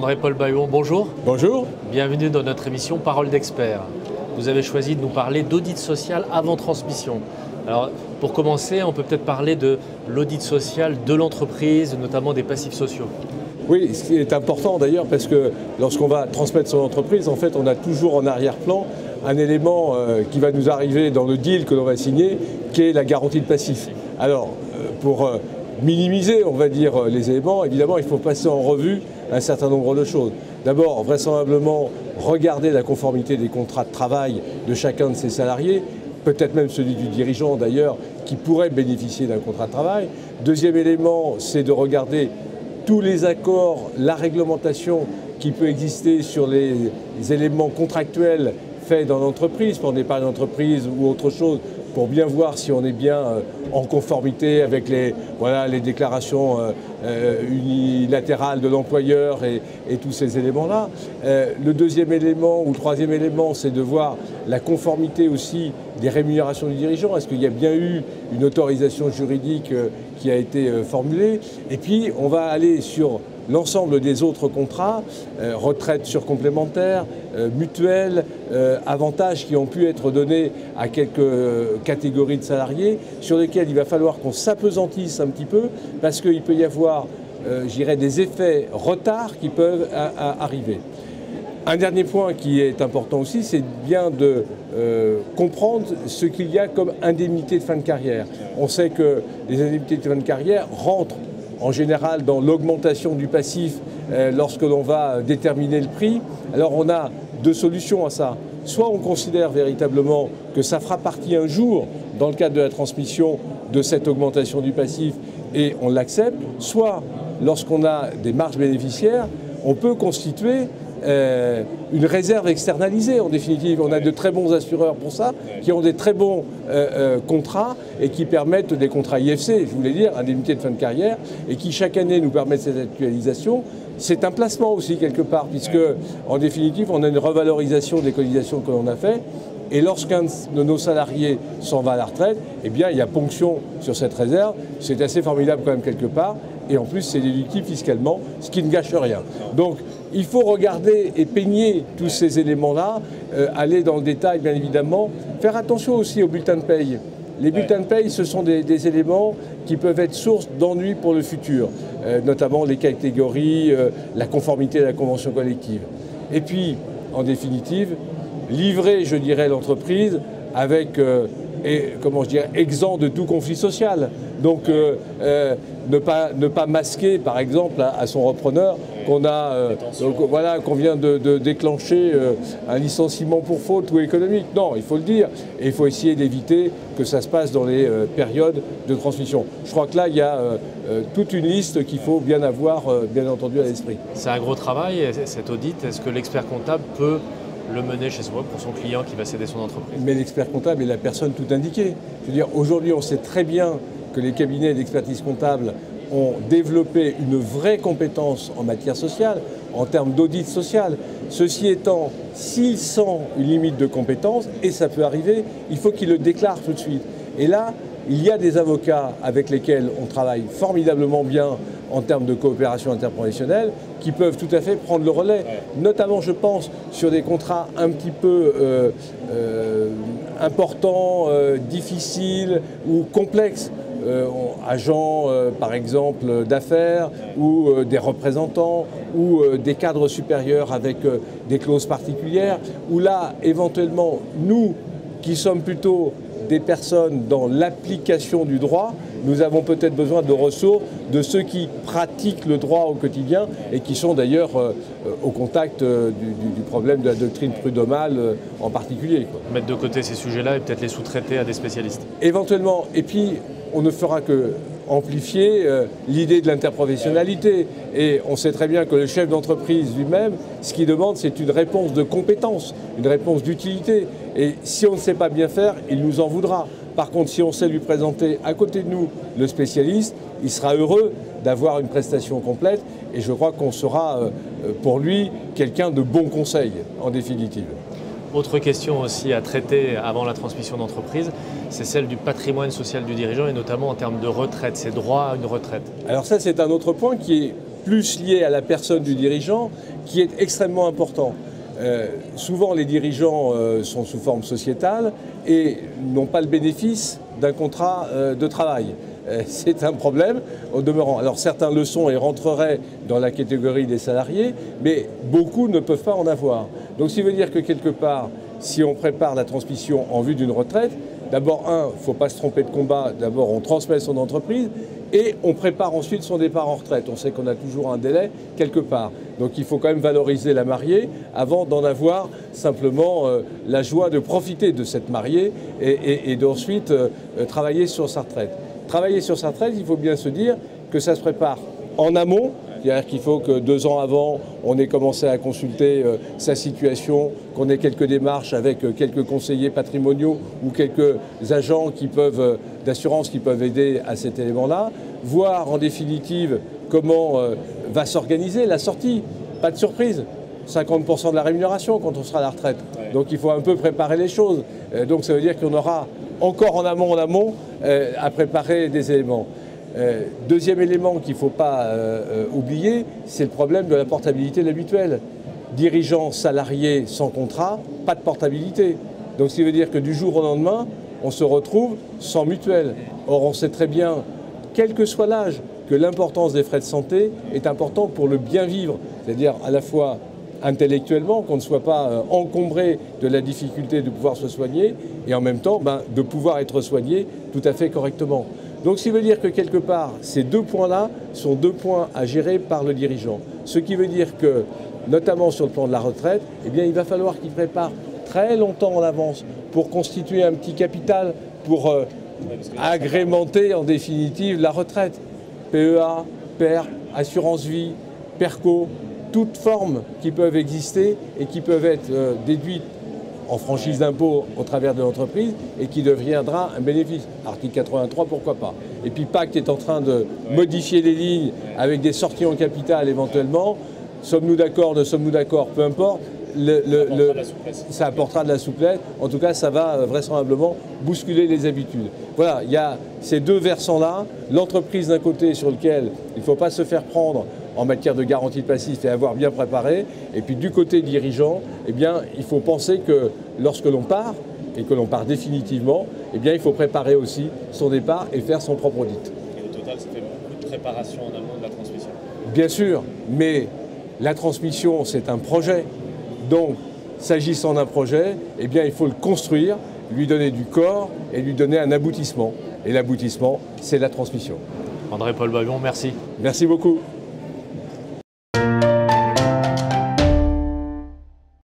André-Paul Baillon, bonjour. Bonjour. Bienvenue dans notre émission Parole d'expert. Vous avez choisi de nous parler d'audit social avant transmission. Alors, pour commencer, on peut peut-être parler de l'audit social de l'entreprise, notamment des passifs sociaux. Oui, ce qui est important d'ailleurs, parce que lorsqu'on va transmettre son entreprise, en fait, on a toujours en arrière-plan un élément qui va nous arriver dans le deal que l'on va signer, qui est la garantie de passif. Alors, pour minimiser, on va dire, les éléments, évidemment, il faut passer en revue un certain nombre de choses. D'abord, vraisemblablement, regarder la conformité des contrats de travail de chacun de ses salariés, peut-être même celui du dirigeant d'ailleurs, qui pourrait bénéficier d'un contrat de travail. Deuxième élément, c'est de regarder tous les accords, la réglementation qui peut exister sur les éléments contractuels faits dans l'entreprise, pour l'épargne d'entreprise ou autre chose, pour bien voir si on est bien en conformité avec les déclarations unilatérales de l'employeur et tous ces éléments-là. Le deuxième élément ou le troisième élément, c'est de voir la conformité aussi des rémunérations du dirigeant. Est-ce qu'il y a bien eu une autorisation juridique qui a été formulée? Et puis, on va aller sur l'ensemble des autres contrats, retraite surcomplémentaire, mutuelle, avantages qui ont pu être donnés à quelques catégories de salariés, sur lesquels il va falloir qu'on s'apesantisse un petit peu, parce qu'il peut y avoir, je dirais, des effets retard qui peuvent arriver. Un dernier point qui est important aussi, c'est bien de comprendre ce qu'il y a comme indemnité de fin de carrière. On sait que les indemnités de fin de carrière rentrent en général dans l'augmentation du passif lorsque l'on va déterminer le prix. Alors on a deux solutions à ça. Soit on considère véritablement que ça fera partie un jour, dans le cadre de la transmission, de cette augmentation du passif et on l'accepte, soit lorsqu'on a des marges bénéficiaires, on peut constituer une réserve externalisée. En définitive, on a de très bons assureurs pour ça, qui ont des très bons contrats et qui permettent des contrats IFC, je voulais dire, indemnité de fin de carrière, et qui chaque année nous permettent cette actualisation. C'est un placement aussi quelque part, puisque en définitive, on a une revalorisation des cotisations que l'on a fait. Et lorsqu'un de nos salariés s'en va à la retraite, eh bien, il y a ponction sur cette réserve. C'est assez formidable quand même quelque part. Et en plus, c'est déductible fiscalement, ce qui ne gâche rien. Donc, il faut regarder et peigner tous ces éléments-là, aller dans le détail, bien évidemment. Faire attention aussi aux bulletins de paye. Les bulletins de paye, ce sont des éléments qui peuvent être source d'ennuis pour le futur, notamment les catégories, la conformité à la convention collective. Et puis, en définitive, livrer, je dirais, l'entreprise avec, exempt de tout conflit social. Donc, ne pas masquer, par exemple, à son repreneur qu'on vient de déclencher un licenciement pour faute ou économique. Non, il faut le dire. Et il faut essayer d'éviter que ça se passe dans les périodes de transmission. Je crois que là, il y a toute une liste qu'il faut bien avoir, bien entendu, à l'esprit. C'est un gros travail, cet audit. Est-ce que l'expert comptable peut le mener chez soi pour son client qui va céder son entreprise? Mais l'expert comptable est la personne tout indiquée. Je veux dire, aujourd'hui, on sait très bien que les cabinets d'expertise comptable ont développé une vraie compétence en matière sociale, en termes d'audit social. Ceci étant, s'ils sentent une limite de compétence, et ça peut arriver, il faut qu'ils le déclarent tout de suite. Et là, il y a des avocats avec lesquels on travaille formidablement bien en termes de coopération interprofessionnelle qui peuvent tout à fait prendre le relais. Notamment, je pense, sur des contrats un petit peu importants, difficiles ou complexes. Agents, par exemple, d'affaires ou des représentants ou des cadres supérieurs avec des clauses particulières, où là, éventuellement, nous, qui sommes plutôt des personnes dans l'application du droit, nous avons peut-être besoin de ressources de ceux qui pratiquent le droit au quotidien et qui sont d'ailleurs au contact du problème de la doctrine prud'homale en particulier. Mettre de côté ces sujets-là et peut-être les sous-traiter à des spécialistes. Éventuellement. Et puis, on ne fera que amplifier l'idée de l'interprofessionnalité. Et on sait très bien que le chef d'entreprise lui-même, ce qu'il demande, c'est une réponse de compétence, une réponse d'utilité. Et si on ne sait pas bien faire, il nous en voudra. Par contre, si on sait lui présenter à côté de nous le spécialiste, il sera heureux d'avoir une prestation complète. Et je crois qu'on sera pour lui quelqu'un de bon conseil, en définitive. Autre question aussi à traiter avant la transmission d'entreprise, c'est celle du patrimoine social du dirigeant et notamment en termes de retraite, ses droits à une retraite. Alors ça, c'est un autre point qui est plus lié à la personne du dirigeant, qui est extrêmement important. Souvent, les dirigeants sont sous forme sociétale et n'ont pas le bénéfice d'un contrat de travail. C'est un problème au demeurant. Alors certains le sont et rentreraient dans la catégorie des salariés, mais beaucoup ne peuvent pas en avoir. Donc ça veut dire que quelque part, si on prépare la transmission en vue d'une retraite, d'abord, il ne faut pas se tromper de combat, d'abord on transmet son entreprise et on prépare ensuite son départ en retraite. On sait qu'on a toujours un délai quelque part. Donc il faut quand même valoriser la mariée avant d'en avoir simplement la joie de profiter de cette mariée et d'ensuite travailler sur sa retraite. Travailler sur sa retraite, il faut bien se dire que ça se prépare en amont, c'est-à-dire qu'il faut que 2 ans avant, on ait commencé à consulter sa situation, qu'on ait quelques démarches avec quelques conseillers patrimoniaux ou quelques agents d'assurance qui peuvent aider à cet élément-là, voir en définitive comment va s'organiser la sortie. Pas de surprise, 50% de la rémunération quand on sera à la retraite. Donc il faut un peu préparer les choses. Donc ça veut dire qu'on aura encore en amont à préparer des éléments. Deuxième élément qu'il ne faut pas oublier, c'est le problème de la portabilité de la mutuelle. Dirigeants, salariés sans contrat, pas de portabilité. Donc ce qui veut dire que du jour au lendemain, on se retrouve sans mutuelle. Or on sait très bien, quel que soit l'âge, que l'importance des frais de santé est importante pour le bien vivre. C'est-à-dire à la fois intellectuellement, qu'on ne soit pas encombré de la difficulté de pouvoir se soigner et en même temps de pouvoir être soigné tout à fait correctement. Donc, ce qui veut dire que quelque part, ces 2 points-là sont 2 points à gérer par le dirigeant. Ce qui veut dire que, notamment sur le plan de la retraite, eh bien, il va falloir qu'il prépare très longtemps en avance pour constituer un petit capital, pour agrémenter en définitive la retraite. PEA, PER, assurance vie, PERCO, toutes formes qui peuvent exister et qui peuvent être déduites en franchise d'impôt au travers de l'entreprise et qui deviendra un bénéfice. Article 83, pourquoi pas. Et puis Pacte est en train de modifier les lignes avec des sorties en capital éventuellement. Sommes-nous d'accord, ne sommes-nous d'accord, peu importe. Ça apportera de la souplesse. En tout cas, ça va vraisemblablement bousculer les habitudes. Voilà, il y a ces 2 versants-là. L'entreprise d'un côté sur lequel il ne faut pas se faire prendre en matière de garantie de passif et avoir bien préparé. Et puis du côté dirigeant, eh bien, il faut penser que lorsque l'on part, et que l'on part définitivement, eh bien, il faut préparer aussi son départ et faire son propre audit. Et au total, ça fait beaucoup de préparation en amont de la transmission. Bien sûr, mais la transmission, c'est un projet. Donc, s'agissant d'un projet, eh bien, il faut le construire, lui donner du corps et lui donner un aboutissement. Et l'aboutissement, c'est la transmission. André-Paul Baillon, merci. Merci beaucoup.